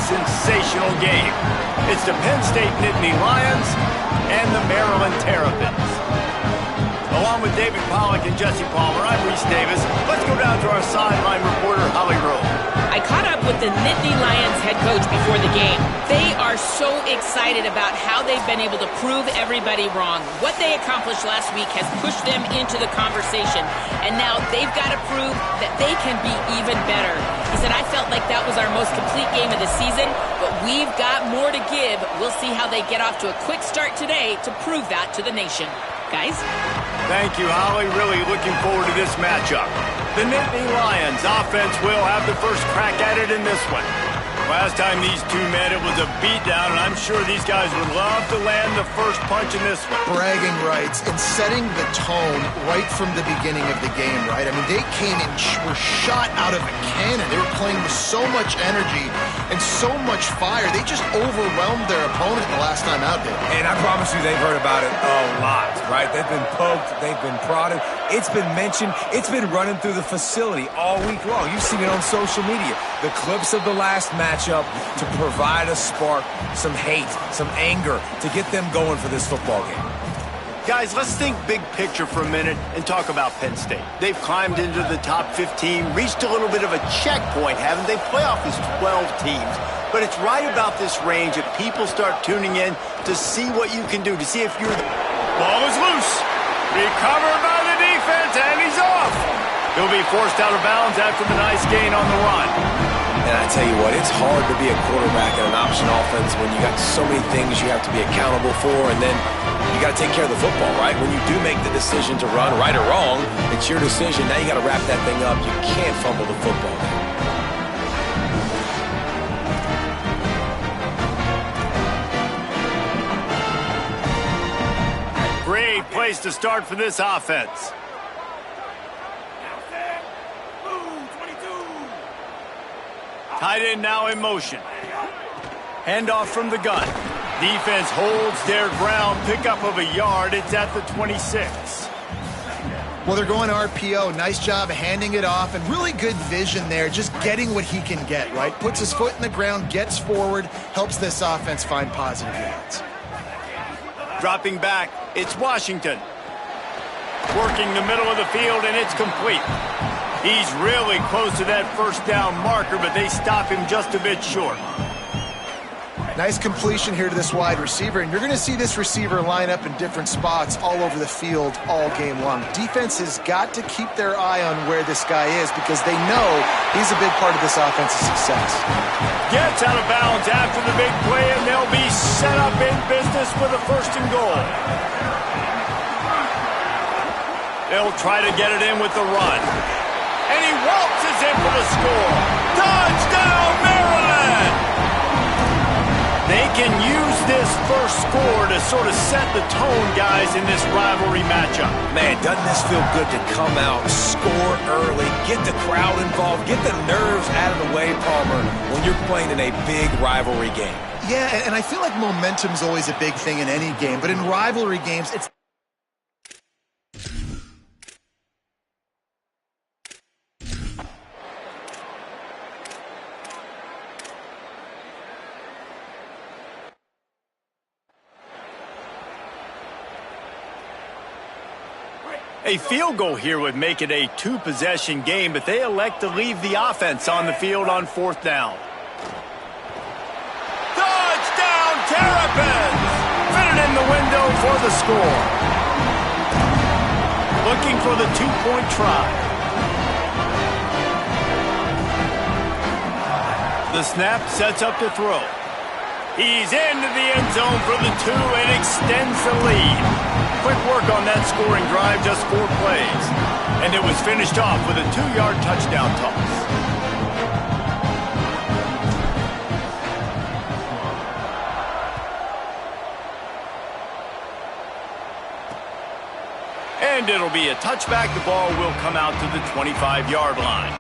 sensational game. It's the Penn State Nittany Lions and the Maryland Terrapins. Along with David Pollack and Jesse Palmer, I'm Reese Davis. Let's go down to our sideline reporter, Holly Rowe. I caught up with the Nittany Lions head coach before the game. They are so excited about how they've been able to prove everybody wrong. What they accomplished last week has pushed them into the conversation, and now they've got to prove that they can be even better. He said, I felt like that was our most complete game of the season, but we've got more to give. We'll see how they get off to a quick start today to prove that to the nation. Guys? Thank you, Holly. Really looking forward to this matchup. The Nittany Lions offense will have the first crack at it in this one. Last time these two met, it was a beatdown, and I'm sure these guys would love to land the first punch in this one. Bragging rights and setting the tone right from the beginning of the game, right? I mean, they came in, were shot out of a cannon. They were playing with so much energy and so much fire. They just overwhelmed their opponent the last time out there. And I promise you they've heard about it a lot, right? They've been poked, they've been prodded. It's been mentioned, it's been running through the facility all week long. You've seen it on social media. The clips of the last matchup to provide a spark, some hate, some anger to get them going for this football game. Guys, let's think big picture for a minute and talk about Penn State. They've climbed into the top 15, reached a little bit of a checkpoint, haven't they? Playoff is 12 teams. But it's right about this range that people start tuning in to see what you can do, to see if you're... Ball is loose. Recovered by the defense, and he's off. He'll be forced out of bounds after the nice gain on the run. And I tell you what, it's hard to be a quarterback in an option offense when you got so many things you have to be accountable for, and then you got to take care of the football, right? When you do make the decision to run, right or wrong, it's your decision. Now you got to wrap that thing up. You can't fumble the football. Great place to start for this offense. Tight end now in motion. Handoff from the gun. Defense holds their ground. Pickup of a yard. It's at the 26. Well, they're going RPO. Nice job handing it off, and really good vision there, just getting what he can get, right? Puts his foot in the ground, gets forward, helps this offense find positive yards. Dropping back, it's Washington. Working the middle of the field, and it's complete. He's really close to that first down marker, but they stop him just a bit short. Nice completion here to this wide receiver, and you're going to see this receiver line up in different spots all over the field all game long. Defense has got to keep their eye on where this guy is because they know he's a big part of this offense's success. Gets out of bounds after the big play, and they'll be set up in business with a first and goal. They'll try to get it in with the run. And he waltzes in for the score. Touchdown, Maryland! They can use this first score to sort of set the tone, guys, in this rivalry matchup. Man, doesn't this feel good to come out, score early, get the crowd involved, get the nerves out of the way, Palmer, when you're playing in a big rivalry game? Yeah, and I feel like momentum's always a big thing in any game, but in rivalry games, it's... A field goal here would make it a two-possession game, but they elect to leave the offense on the field on fourth down. Touchdown, Terrapins! Fitted in the window for the score. Looking for the two-point try. The snap sets up to throw. He's into the end zone for the two and extends the lead. Quick work on that scoring drive, just 4 plays. And it was finished off with a 2-yard touchdown toss. And it'll be a touchback. The ball will come out to the 25-yard line.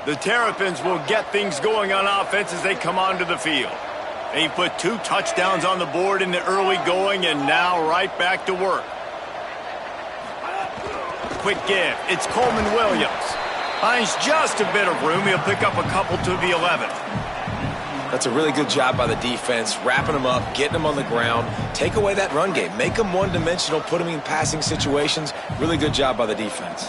The Terrapins will get things going on offense as they come onto the field. They put 2 touchdowns on the board in the early going and now right back to work. Quick give. It's Coleman Williams. Finds just a bit of room. He'll pick up a couple to the 11. That's a really good job by the defense, wrapping them up, getting them on the ground. Take away that run game. Make them one-dimensional, put them in passing situations. Really good job by the defense.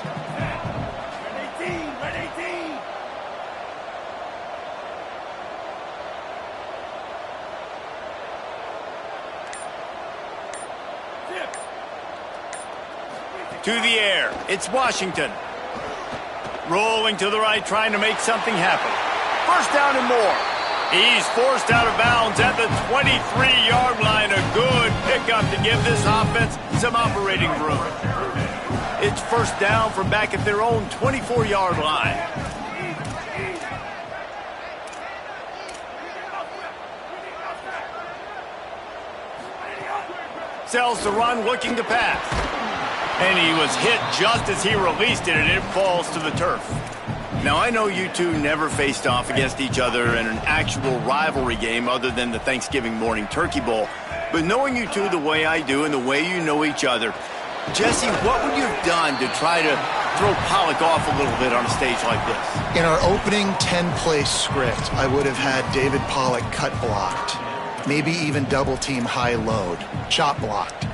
To the air. It's Washington. Rolling to the right, trying to make something happen. First down and more. He's forced out of bounds at the 23-yard line. A good pickup to give this offense some operating room. It's first down from back at their own 24-yard line. Sells the run, looking to pass. And he was hit just as he released it, and it falls to the turf. Now, I know you two never faced off against each other in an actual rivalry game other than the Thanksgiving morning Turkey Bowl. But knowing you two the way I do and the way you know each other, Jesse, what would you have done to try to throw Pollock off a little bit on a stage like this? In our opening 10-play script, I would have had David Pollock cut blocked, maybe even double-team high load, chop blocked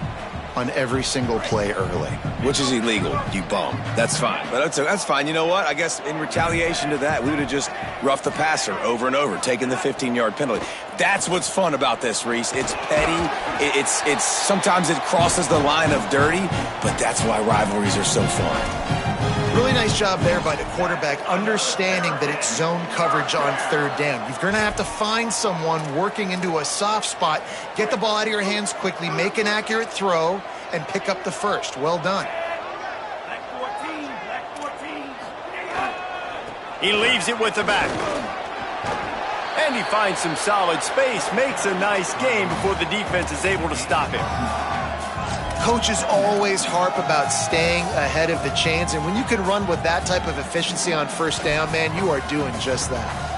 on every single play early. Which is illegal, you bum. That's fine. But that's fine. You know what? I guess in retaliation to that, we would have just roughed the passer over and over, taking the 15-yard penalty. That's what's fun about this, Reese. It's petty. It's sometimes it crosses the line of dirty, but that's why rivalries are so fun. Really nice job there by the quarterback, understanding that it's zone coverage on third down. You're going to have to find someone working into a soft spot, get the ball out of your hands quickly, make an accurate throw, and pick up the first. Well done. He leaves it with the back. And he finds some solid space, makes a nice game before the defense is able to stop him. Coaches always harp about staying ahead of the chains, and when you can run with that type of efficiency on first down, man, you are doing just that.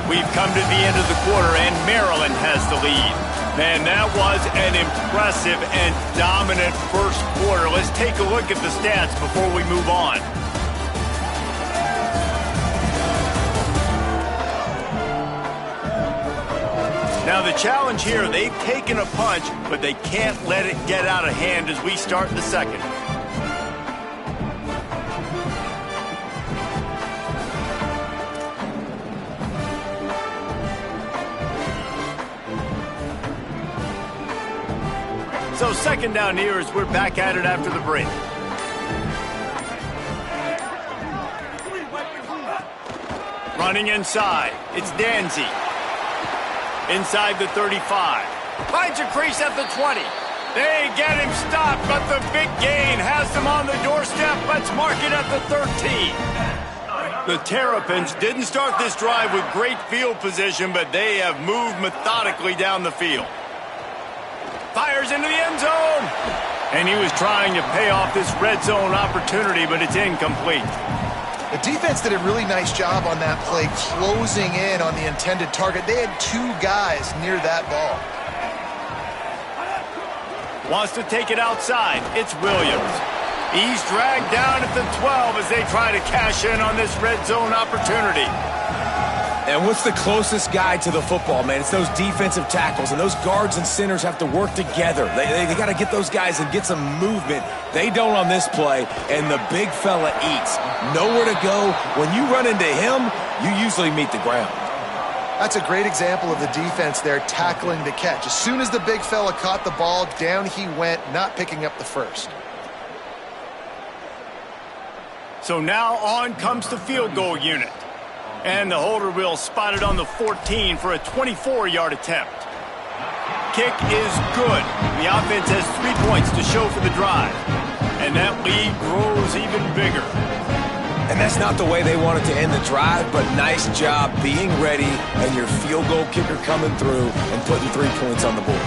We've come to the end of the quarter, and Maryland has the lead. Man, that was an impressive and dominant first quarter. Let's take a look at the stats before we move on. Now the challenge here, they've taken a punch, but they can't let it get out of hand as we start the second. So second down here as we're back at it after the break. Running inside, it's Danzy. Inside the 35. Finds a crease at the 20. They get him stopped, but the big gain has them on the doorstep. Let's mark it at the 13. The Terrapins didn't start this drive with great field position, but they have moved methodically down the field. Fires into the end zone. And he was trying to pay off this red zone opportunity, but it's incomplete. The defense did a really nice job on that play, closing in on the intended target. They had 2 guys near that ball. Wants to take it outside. It's Williams. He's dragged down at the 12 as they try to cash in on this red zone opportunity. And what's the closest guy to the football, man? It's those defensive tackles, and those guards and centers have to work together. They got to get those guys and get some movement. They don't on this play, and the big fella eats. Nowhere to go. When you run into him, you usually meet the ground. That's a great example of the defense there tackling the catch. As soon as the big fella caught the ball, down he went, not picking up the first. So now on comes the field goal unit. And the holder will spot it on the 14 for a 24-yard attempt. Kick is good. The offense has 3 points to show for the drive. And that lead grows even bigger. And that's not the way they wanted to end the drive, but nice job being ready and your field goal kicker coming through and putting 3 points on the board.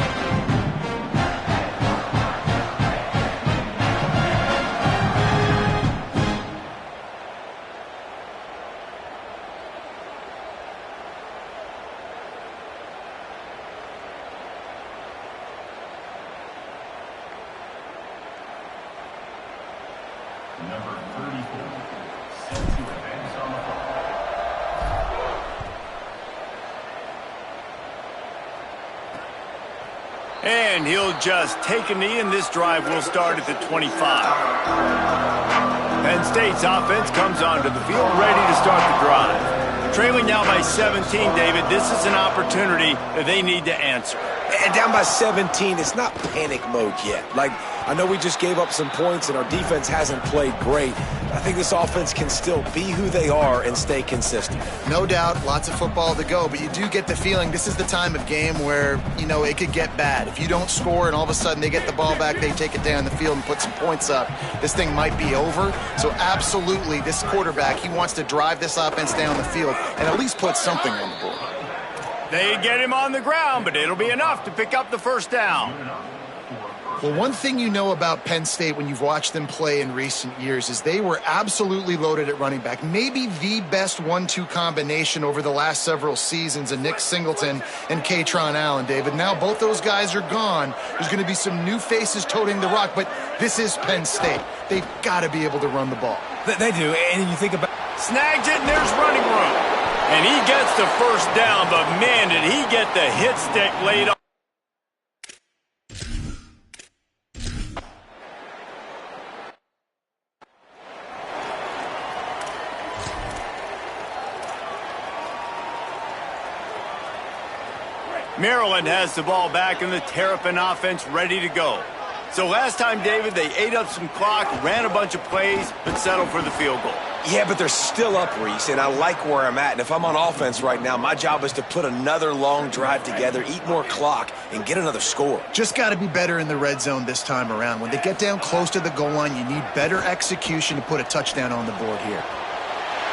Number 34, set to advance on the ball. And he'll just take a knee, and this drive will start at the 25. Penn State's offense comes onto the field ready to start the drive. Trailing now by 17, David, this is an opportunity that they need to answer. And down by 17, it's not panic mode yet. Like, I know we just gave up some points and our defense hasn't played great. I think this offense can still be who they are and stay consistent. No doubt, lots of football to go, but you do get the feeling this is the time of game where, you know, it could get bad. If you don't score and all of a sudden they get the ball back, they take it down the field and put some points up, this thing might be over. So absolutely, this quarterback, he wants to drive this offense down the field and at least put something on the board. They get him on the ground, but it'll be enough to pick up the first down. Well, one thing you know about Penn State when you've watched them play in recent years is they were absolutely loaded at running back. Maybe the best 1-2 combination over the last several seasons of Nick Singleton and Kaytron Allen, David. Now both those guys are gone. There's going to be some new faces toting the rock, but this is Penn State. They've got to be able to run the ball. They do, and you think about... Snags it, and there's running room. And he gets the first down, but man, did he get the hit stick laid on. Maryland has the ball back and the Terrapin offense ready to go. So last time, David, they ate up some clock, ran a bunch of plays, but settled for the field goal. Yeah, but they're still up, Reese, and I like where I'm at. And if I'm on offense right now, my job is to put another long drive together, eat more clock, and get another score. Just got to be better in the red zone this time around. When they get down close to the goal line, you need better execution to put a touchdown on the board here.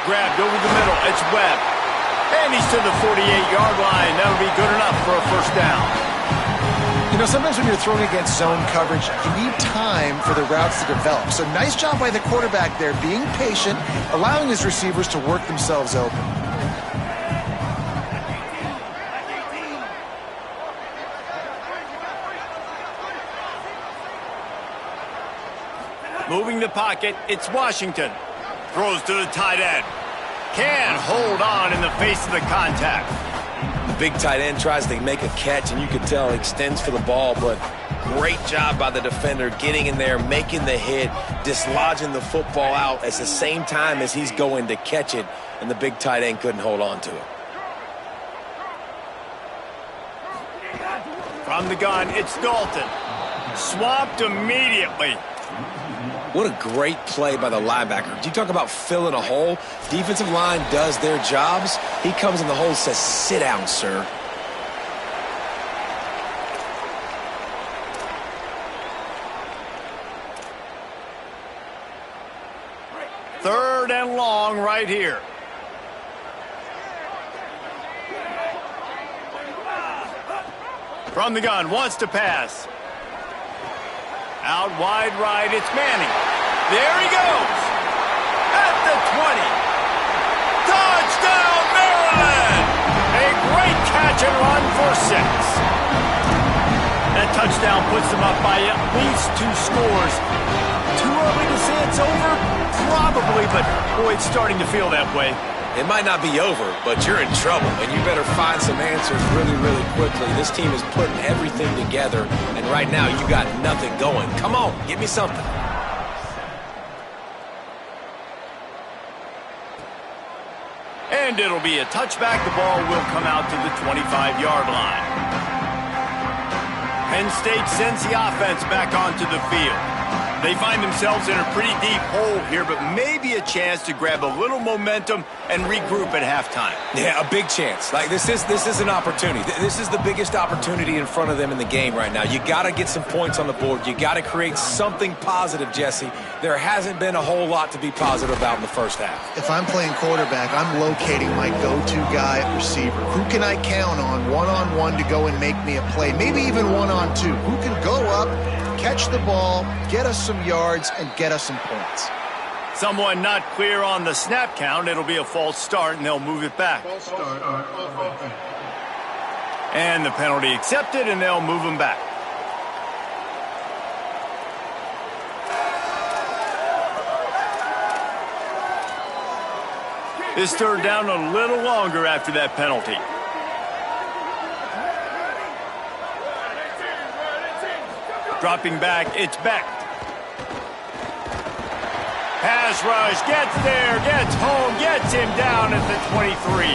Grabbed over the middle. It's Webb. And he's to the 48-yard line. That'll be good enough for a first down. You know, sometimes when you're throwing against zone coverage, you need time for the routes to develop. So nice job by the quarterback there, being patient, allowing his receivers to work themselves open. Moving the pocket, it's Washington. Throws to the tight end. Can hold on in the face of the contact. The big tight end tries to make a catch, and you can tell he extends for the ball, but great job by the defender getting in there, making the hit, dislodging the football out at the same time as he's going to catch it, and the big tight end couldn't hold on to it. From the gun, it's Dalton. Swamped immediately. What a great play by the linebacker. You talk about filling a hole. Defensive line does their jobs. He comes in the hole and says, sit down, sir. Third and long right here. From the gun, wants to pass. Out wide right, it's Manning. There he goes. At the 20. Touchdown, Maryland! A great catch and run for 6. That touchdown puts them up by at least 2 scores. Too early to say it's over? Probably, but boy, it's starting to feel that way. It might not be over, but you're in trouble, and you better find some answers really, really quickly. This team is putting everything together, and right now you got nothing going. Come on, give me something. And it'll be a touchback. The ball will come out to the 25-yard line. Penn State sends the offense back onto the field. They find themselves in a pretty deep hole here, but maybe a chance to grab a little momentum and regroup at halftime. Yeah, a big chance. Like this is an opportunity. This is the biggest opportunity in front of them in the game right now. You got to get some points on the board. You got to create something positive, Jesse. There hasn't been a whole lot to be positive about in the first half. If I'm playing quarterback, I'm locating my go-to guy at receiver. Who can I count on one-on-one to go and make me a play? Maybe even one-on-two. Who can go up, catch the ball, get us some yards, and get us some points? Someone not clear on the snap count. It'll be a false start, and they'll move it back. False start on offense. And the penalty accepted, and they'll move them back. This third down a little longer after that penalty. Dropping back, it's Beck. Pass rush, gets there, gets home, gets him down at the 23.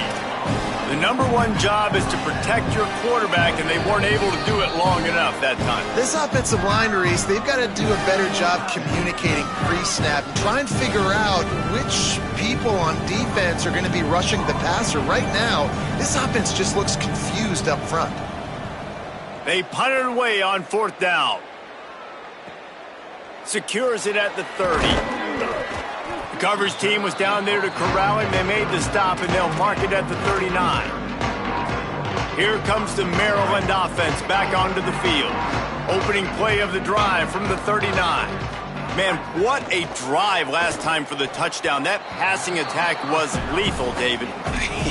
The number one job is to protect your quarterback, and they weren't able to do it long enough that time. This offensive line, Reese, they've got to do a better job communicating pre-snap and try and figure out which people on defense are going to be rushing the passer. Right now, this offense just looks confused up front. They punted away on fourth down. Secures it at the 30. The coverage team was down there to corral him. They made the stop, and they'll mark it at the 39. Here comes the Maryland offense back onto the field. Opening play of the drive from the 39. Man, what a drive last time for the touchdown. That passing attack was lethal, David.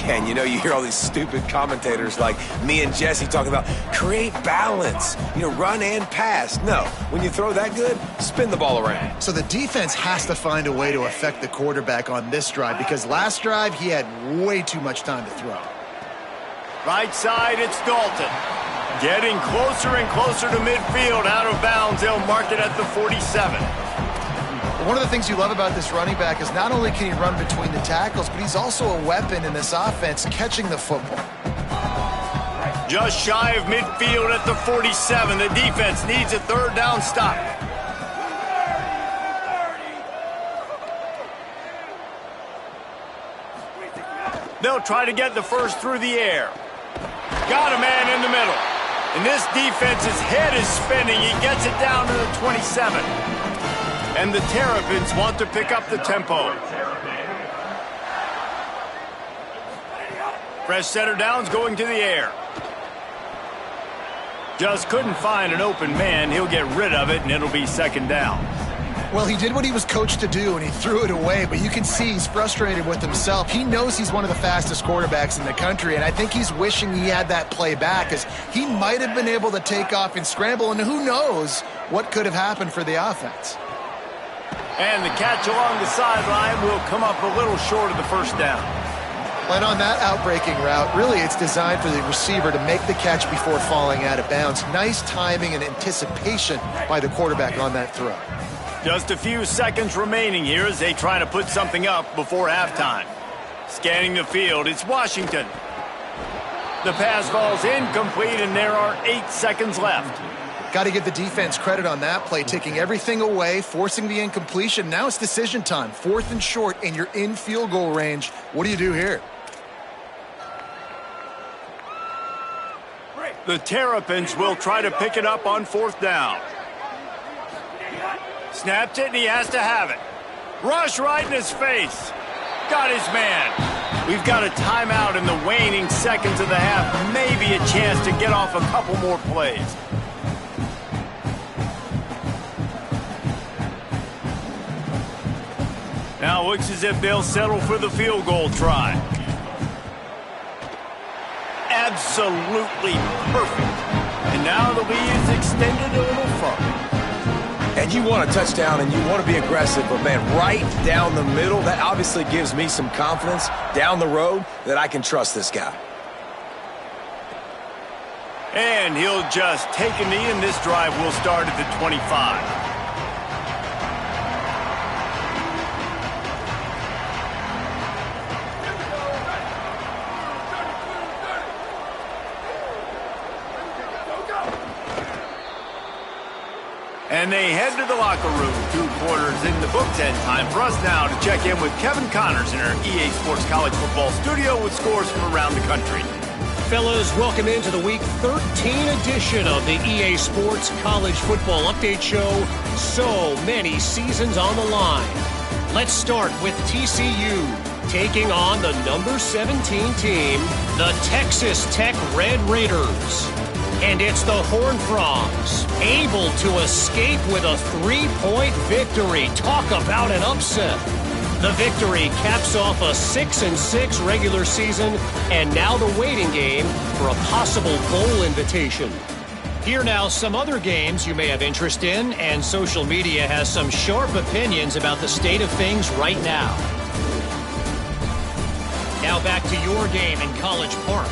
Yeah, and you hear all these stupid commentators like me and Jesse talking about create balance, run and pass. No, when you throw that good, spin the ball around. So the defense has to find a way to affect the quarterback on this drive because last drive he had way too much time to throw. Right side, it's Dalton. Getting closer and closer to midfield, out of bounds. They'll mark it at the 47. One of the things you love about this running back is not only can he run between the tackles, but he's also a weapon in this offense catching the football. Just shy of midfield at the 47. The defense needs a third down stop. They'll try to get the first through the air. Got a man in the middle. And this defense's head is spinning. He gets it down to the 27. And the Terrapins want to pick up the tempo. Fresh setter downs going to the air. Just couldn't find an open man. He'll get rid of it, and it'll be second down. Well, he did what he was coached to do, and he threw it away, but you can see he's frustrated with himself. He knows he's one of the fastest quarterbacks in the country, and I think he's wishing he had that play back, as he might have been able to take off and scramble, and who knows what could have happened for the offense. And the catch along the sideline will come up a little short of the first down. And on that outbreaking route, really it's designed for the receiver to make the catch before falling out of bounds. Nice timing and anticipation by the quarterback on that throw. Just a few seconds remaining here as they try to put something up before halftime. Scanning the field, it's Washington. The pass falls incomplete, and there are 8 seconds left. Got to give the defense credit on that play, taking everything away, forcing the incompletion. Now it's decision time. 4th and short, and you're in field goal range. What do you do here? The Terrapins will try to pick it up on 4th down. Snapped it, and he has to have it. Rush right in his face. Got his man. We've got a timeout in the waning seconds of the half. Maybe a chance to get off a couple more plays. Now looks as if they'll settle for the field goal try. Absolutely perfect. And now the lead is extended a little further. And you want a touchdown and you want to be aggressive, but man, right down the middle, that obviously gives me some confidence down the road that I can trust this guy. And he'll just take a knee, and this drive will start at the 25. And they head to the locker room. 2 quarters in the books, and time for us now to check in with Kevin Connors in our EA Sports College Football studio with scores from around the country. Fellas, welcome into the Week 13 edition of the EA Sports College Football Update Show. So many seasons on the line. Let's start with TCU taking on the number 17 team, the Texas Tech Red Raiders. And it's the Horned Frogs, able to escape with a 3-point victory. Talk about an upset. The victory caps off a 6-6 regular season, and now the waiting game for a possible bowl invitation. Here now some other games you may have interest in, and social media has some sharp opinions about the state of things right now. Now back to your game in College Park.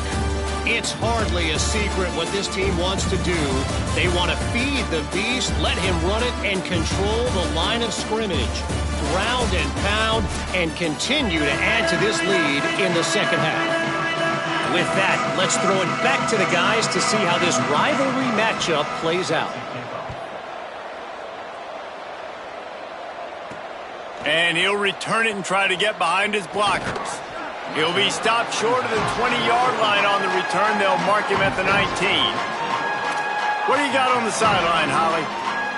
It's hardly a secret what this team wants to do. They want to feed the beast, let him run it, and control the line of scrimmage. Ground and pound, and continue to add to this lead in the second half. With that, let's throw it back to the guys to see how this rivalry matchup plays out. And he'll return it and try to get behind his blockers. He'll be stopped short of the 20-yard line on the return. They'll mark him at the 19. What do you got on the sideline, Holly?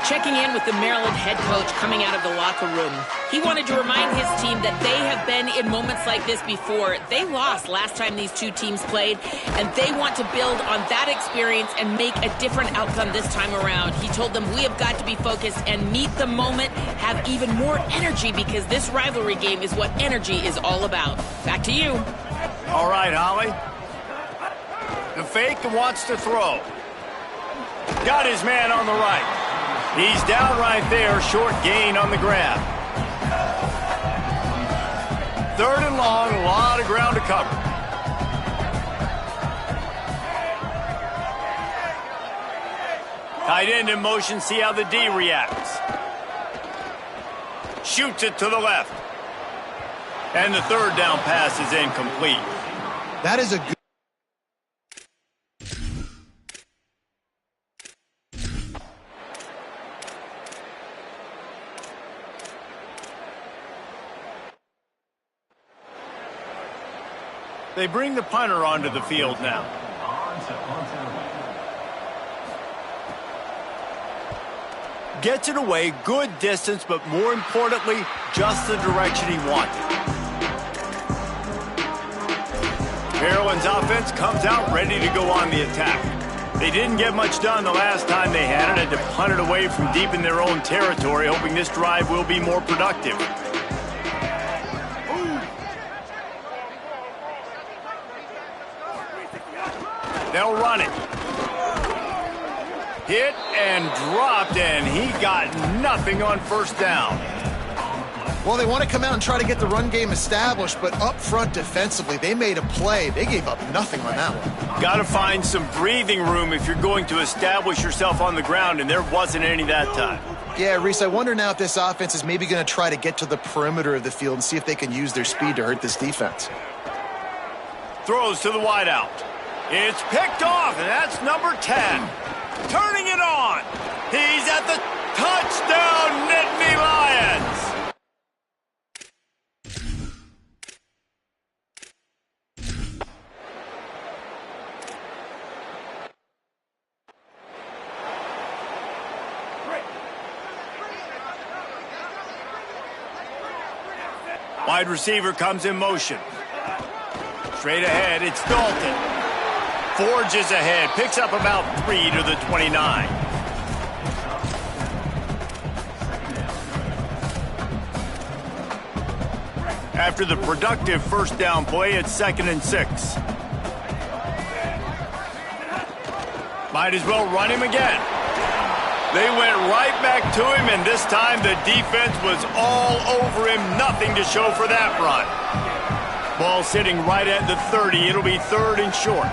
Checking in with the Maryland head coach coming out of the locker room. He wanted to remind his team that they have been in moments like this before. They lost last time these two teams played, and they want to build on that experience and make a different outcome this time around. He told them, we have got to be focused and meet the moment, have even more energy, because this rivalry game is what energy is all about. Back to you. All right, Holly. The fake and wants to throw. Got his man on the right. He's down right there, short gain on the grab. 3rd and long, a lot of ground to cover. Tight end in motion, see how the D reacts. Shoots it to the left. And the 3rd down pass is incomplete. That is a good... They bring the punter onto the field now. Gets it away, good distance, but more importantly, just the direction he wanted. Maryland's offense comes out ready to go on the attack. They didn't get much done the last time they had it, had to punt it away from deep in their own territory, hoping this drive will be more productive. They'll run it. Hit and dropped, and he got nothing on 1st down. Well, they want to come out and try to get the run game established, but up front defensively, they made a play. They gave up nothing on that one. Got to find some breathing room if you're going to establish yourself on the ground, and there wasn't any that time. Yeah, Reese, I wonder now if this offense is maybe going to try to get to the perimeter of the field and see if they can use their speed to hurt this defense. Throws to the wideout. It's picked off, and that's number 10. Turning it on. He's at the touchdown, Nittany Lions. Wide receiver comes in motion. Straight ahead, it's Dalton. Forges ahead, picks up about 3 to the 29. After the productive 1st down play, it's 2nd and 6. Might as well run him again. They went right back to him, and this time the defense was all over him. Nothing to show for that run. Ball sitting right at the 30. It'll be 3rd and short.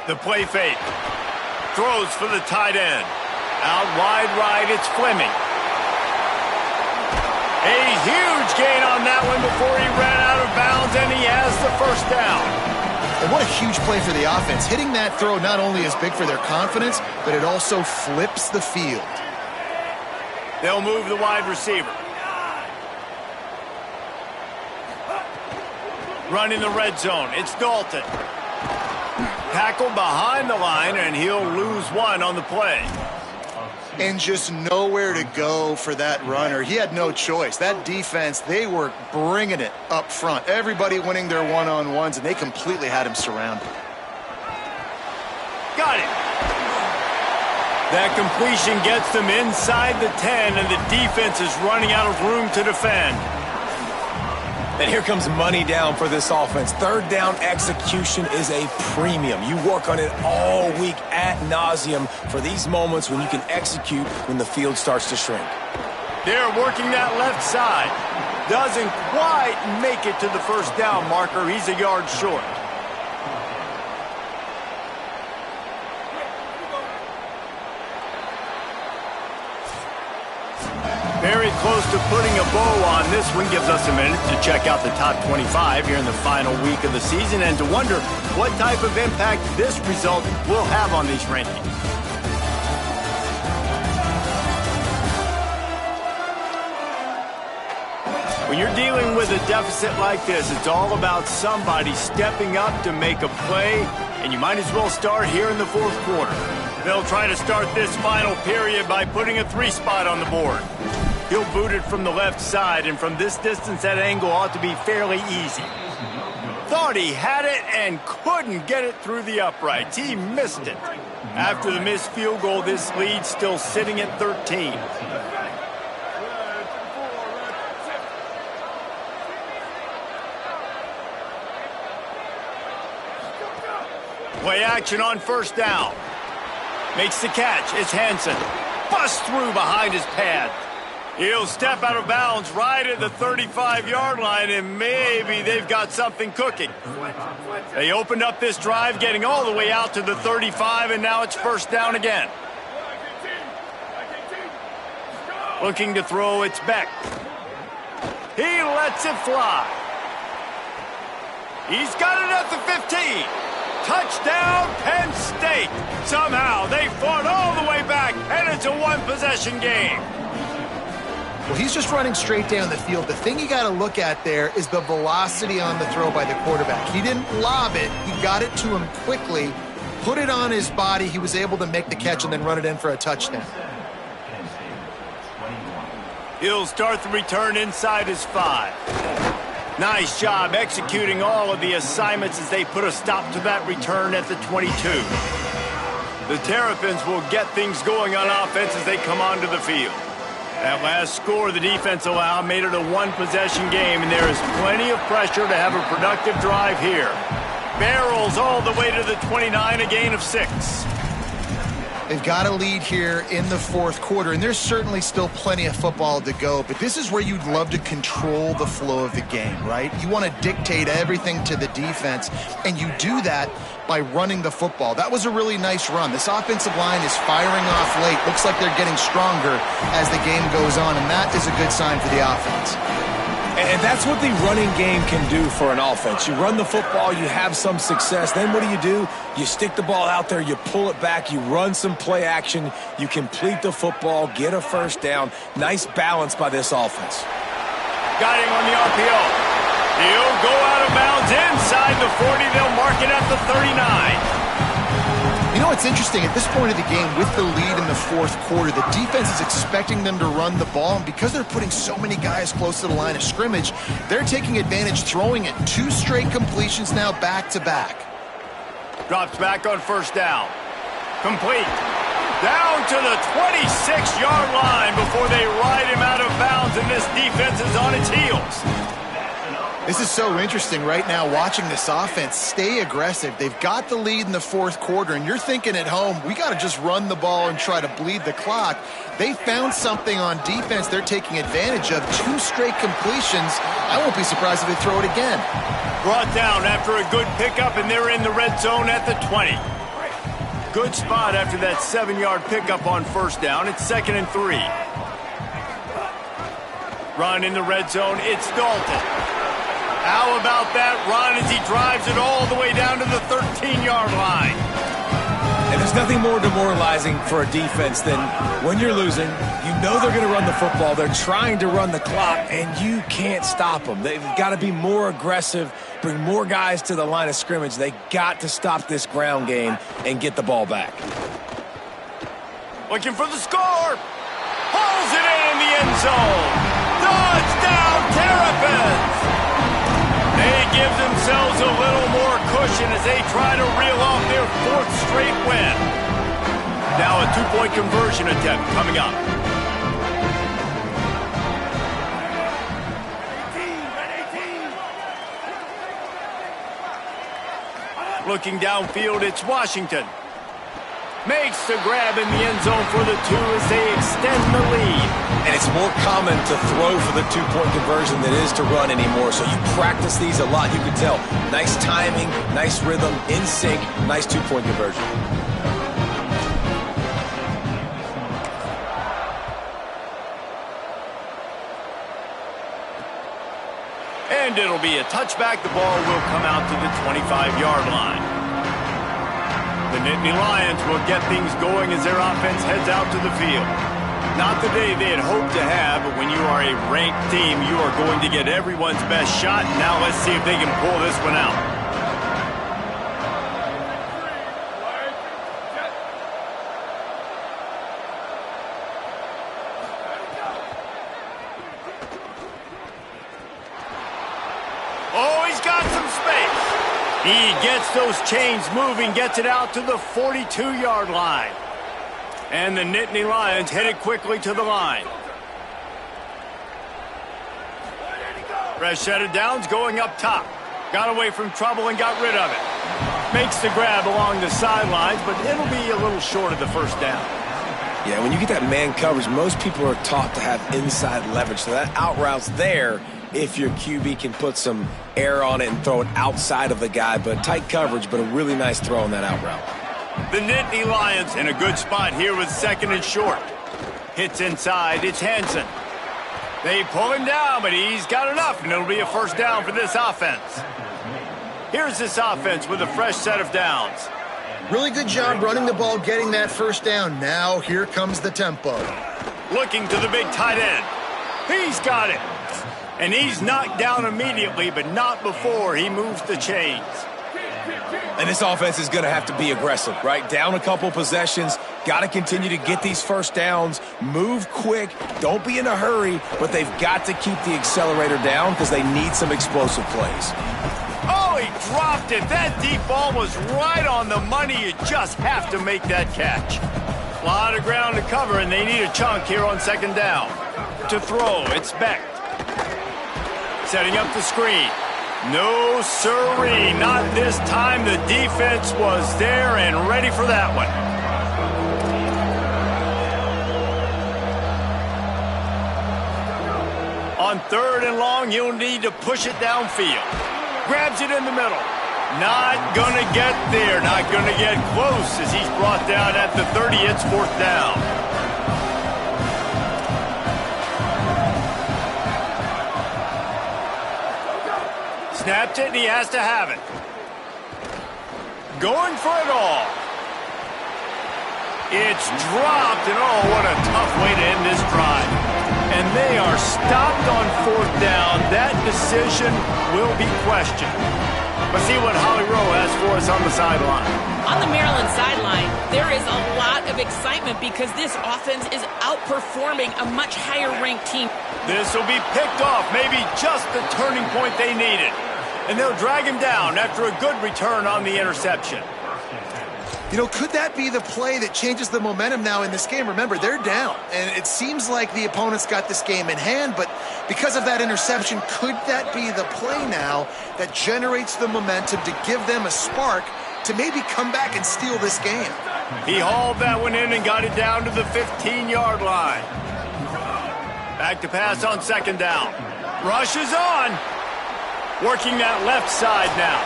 The play fake. Throws for the tight end. Out wide right, it's Fleming. A huge gain on that one before he ran out of bounds, and he has the first down. And what a huge play for the offense. Hitting that throw not only is big for their confidence, but it also flips the field. They'll move the wide receiver. Run in the red zone. It's Dalton. Tackled behind the line, and he'll lose one on the play. And just nowhere to go for that runner. He had no choice. That defense, they were bringing it up front. Everybody winning their one-on-ones, and they completely had him surrounded. Got it. That completion gets them inside the 10, and the defense is running out of room to defend. And here comes money down for this offense. Third down execution is a premium. You work on it all week ad nauseum for these moments when you can execute when the field starts to shrink. They're working that left side. Doesn't quite make it to the first down marker. He's a yard short. Very close to putting a bow on this one. Gives us a minute to check out the top 25 here in the final week of the season and to wonder what type of impact this result will have on these rankings. When you're dealing with a deficit like this, it's all about somebody stepping up to make a play, and you might as well start here in the fourth quarter. They'll try to start this final period by putting a 3 spot on the board. He'll boot it from the left side, and from this distance, that angle ought to be fairly easy. Thought he had it and couldn't get it through the uprights. He missed it. After the missed field goal, this lead's still sitting at 13. Play action on first down. Makes the catch. It's Hansen. Busts through behind his pad. He'll step out of bounds right at the 35-yard line, and maybe they've got something cooking. They opened up this drive, getting all the way out to the 35, and now it's first down again. Looking to throw, it's Beck. He lets it fly. He's got it at the 15. Touchdown, Penn State. Somehow they fought all the way back, and it's a one-possession game. Well, he's just running straight down the field. The thing you got to look at there is the velocity on the throw by the quarterback. He didn't lob it. He got it to him quickly, put it on his body. He was able to make the catch and then run it in for a touchdown. He'll start the return inside his 5. Nice job executing all of the assignments as they put a stop to that return at the 22. The Terrapins will get things going on offense as they come onto the field. That last score the defense allowed made it a one-possession game, and there is plenty of pressure to have a productive drive here. Barrels all the way to the 29, a gain of 6. They've got a lead here in the fourth quarter, and there's certainly still plenty of football to go, but this is where you'd love to control the flow of the game, right? You want to dictate everything to the defense, and you do that by running the football. That was a really nice run. This offensive line is firing off late. Looks like they're getting stronger as the game goes on, and that is a good sign for the offense. And that's what the running game can do for an offense. You run the football, you have some success. Then what do? You stick the ball out there, you pull it back, you run some play action, you complete the football, get a first down. Nice balance by this offense. Got him on the RPO. He'll go out of bounds inside the 40. They'll mark it at the 39. You know what's interesting? At this point of the game, with the lead in the fourth quarter, the defense is expecting them to run the ball, and because they're putting so many guys close to the line of scrimmage, they're taking advantage, throwing it. 2 straight completions now back-to-back. Drops back on first down. Complete. Down to the 26-yard line before they ride him out of bounds, and this defense is on its heels. This is so interesting right now, watching this offense stay aggressive. They've got the lead in the fourth quarter, and you're thinking at home, we got to just run the ball and try to bleed the clock. They found something on defense they're taking advantage of. 2 straight completions. I won't be surprised if they throw it again. Brought down after a good pickup, and they're in the red zone at the 20. Good spot after that 7-yard pickup on first down. It's 2nd and 3. Run in the red zone. It's Dalton. How about that run as he drives it all the way down to the 13-yard line? And there's nothing more demoralizing for a defense than when you're losing, you know they're going to run the football, they're trying to run the clock, and you can't stop them. They've got to be more aggressive, bring more guys to the line of scrimmage. They got to stop this ground game and get the ball back. Looking for the score. Pulls it in the end zone. Touchdown, Terrapins! They give themselves a little more cushion as they try to reel off their 4th straight win. Now a 2-point conversion attempt coming up. Looking downfield, it's Washington. Makes the grab in the end zone for the 2 as they extend the lead. And it's more common to throw for the 2-point conversion than it is to run anymore. So you practice these a lot. You can tell. Nice timing, nice rhythm, in sync, nice 2-point conversion. And it'll be a touchback. The ball will come out to the 25-yard line. The Nittany Lions will get things going as their offense heads out to the field. Not the day they had hoped to have, but when you are a ranked team, you are going to get everyone's best shot. Now let's see if they can pull this one out. Oh, he's got some space. He gets those chains moving, gets it out to the 42-yard line. And the Nittany Lions headed quickly to the line. Fresh set of downs going up top. Got away from trouble and got rid of it. Makes the grab along the sidelines, but it'll be a little short of the first down. Yeah, when you get that man coverage, most people are taught to have inside leverage. So that out route's there if your QB can put some air on it and throw it outside of the guy. But tight coverage, but a really nice throw on that out route. The Nittany Lions in a good spot here with 2nd and short. Hits inside, it's Hansen. They pull him down, but he's got enough, and it'll be a first down for this offense. Here's this offense with a fresh set of downs. Really good job running the ball, getting that first down. Now here comes the tempo. Looking to the big tight end. He's got it. And he's knocked down immediately, but not before he moves the chains. And this offense is going to have to be aggressive, right? Down a couple possessions, got to continue to get these first downs, move quick, don't be in a hurry, but they've got to keep the accelerator down because they need some explosive plays. Oh, he dropped it. That deep ball was right on the money. You just have to make that catch. A lot of ground to cover, and they need a chunk here on 2nd down. To throw, it's Beck. Setting up the screen. No sirree, not this time. The defense was there and ready for that one. On 3rd and long, you'll need to push it downfield. Grabs it in the middle. Not gonna get there, not gonna get close as he's brought down at the 30. It's 4th down. Snapped it, and he has to have it. Going for it all. It's dropped, and oh, what a tough way to end this drive. And they are stopped on 4th down. That decision will be questioned. Let's see what Holly Rowe has for us on the sideline. On the Maryland sideline, there is a lot of excitement because this offense is outperforming a much higher-ranked team. This will be picked off, maybe just the turning point they needed. And they'll drag him down after a good return on the interception. You know, could that be the play that changes the momentum now in this game? Remember, they're down, and it seems like the opponent's got this game in hand, but because of that interception, could that be the play now that generates the momentum to give them a spark to maybe come back and steal this game? He hauled that one in and got it down to the 15-yard line. Back to pass on 2nd down. Rush is on. Working that left side now.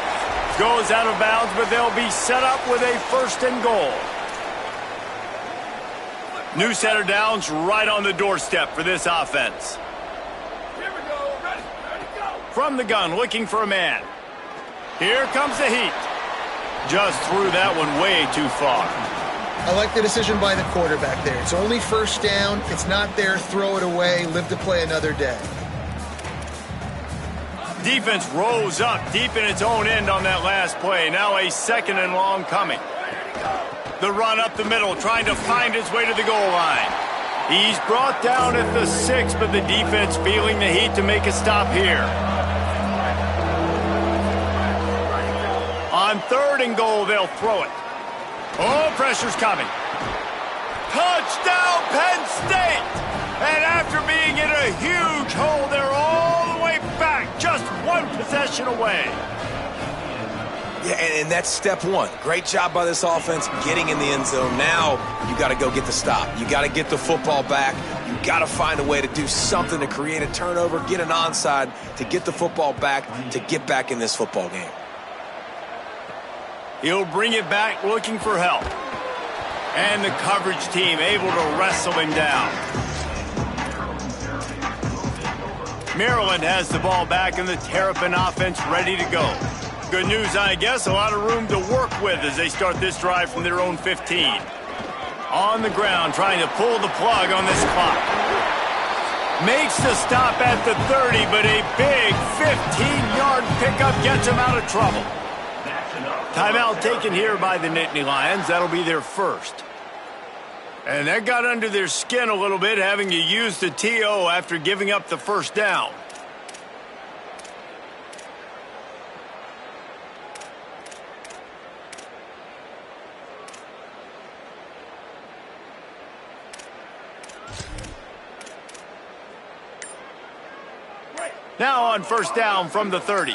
Goes out of bounds, but they'll be set up with a 1st and goal. New set of downs right on the doorstep for this offense. Here we go. Ready, go. from the gun, looking for a man. Here comes the heat. Just threw that one way too far. I like the decision by the quarterback there. It's only first down. It's not there. Throw it away. Live to play another day. Defense rose up deep in its own end on that last play. Now a 2nd and long coming. The run up the middle, trying to find his way to the goal line. He's brought down at the 6, but the defense feeling the heat to make a stop here. On 3rd and goal, they'll throw it. Oh, pressure's coming. Touchdown, Penn State! And after being in a huge hole, they're all the way back, just 1 possession away. Yeah, and that's step 1. Great job by this offense getting in the end zone. Now you got to go get the stop. You got to get the football back. You got to find a way to do something to create a turnover, get an onside, to get the football back, to get back in this football game. He'll bring it back looking for help. And the coverage team able to wrestle him down. Maryland has the ball back and the Terrapin offense ready to go. Good news, I guess, a lot of room to work with as they start this drive from their own 15. On the ground, trying to pull the plug on this clock. Makes the stop at the 30, but a big 15-yard pickup gets him out of trouble. Timeout taken here by the Nittany Lions. That'll be their first. And that got under their skin a little bit, having to use the TO after giving up the first down. Now on first down from the 30.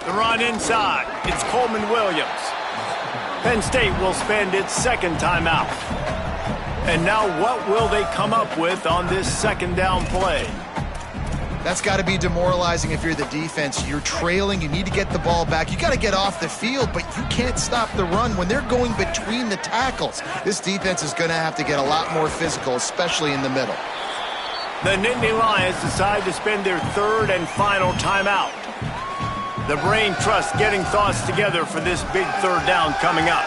The run inside. It's Coleman Williams. Penn State will spend its 2nd timeout. And now what will they come up with on this 2nd down play? That's got to be demoralizing if you're the defense. You're trailing. You need to get the ball back. You got to get off the field, but you can't stop the run when they're going between the tackles. This defense is going to have to get a lot more physical, especially in the middle. The Nittany Lions decide to spend their 3rd and final timeout. The brain trust getting thoughts together for this big 3rd down coming up.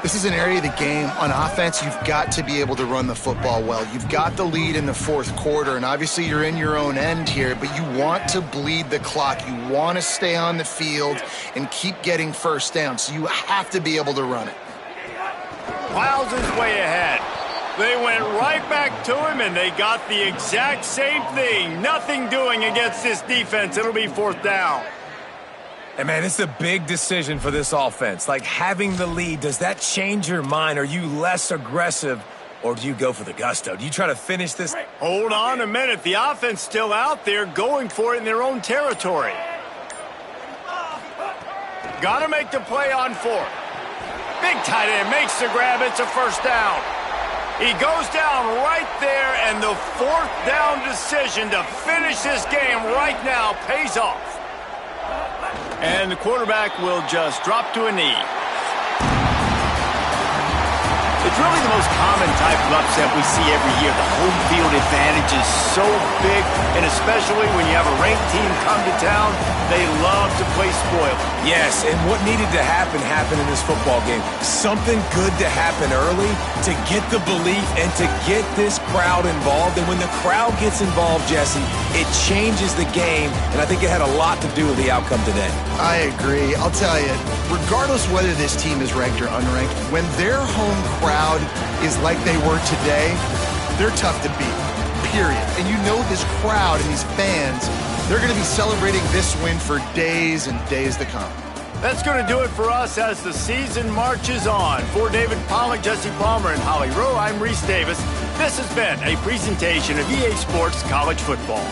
This is an area of the game. On offense, you've got to be able to run the football well. You've got the lead in the 4th quarter, and obviously you're in your own end here, but you want to bleed the clock. You want to stay on the field and keep getting first down, so you have to be able to run it. Plows his way ahead. They went right back to him, and they got the exact same thing. Nothing doing against this defense. It'll be 4th down. And, man, it's a big decision for this offense. Like, having the lead, does that change your mind? Are you less aggressive, or do you go for the gusto? Do you try to finish this? Hold on a minute. The offense still out there going for it in their own territory. Got to make the play on 4th. Big tight end makes the grab. It's a first down. He goes down right there, and the 4th down decision to finish this game right now pays off. And the quarterback will just drop to a knee. It's really the most common type of upset we see every year. The home field advantage is so big, and especially when you have a ranked team come to town, they love to play spoiler. Yes, and what needed to happen happened in this football game. Something good to happen early to get the belief and to get this crowd involved. And when the crowd gets involved, Jesse, it changes the game, and I think it had a lot to do with the outcome today. I agree. I'll tell you, regardless whether this team is ranked or unranked, when their home crowd is like they were today, they're tough to beat, period. And you know this crowd and these fans, they're going to be celebrating this win for days and days to come. That's going to do it for us as the season marches on. For David Pollack, Jesse Palmer, and Holly Rowe, I'm Reese Davis. This has been a presentation of EA Sports College Football.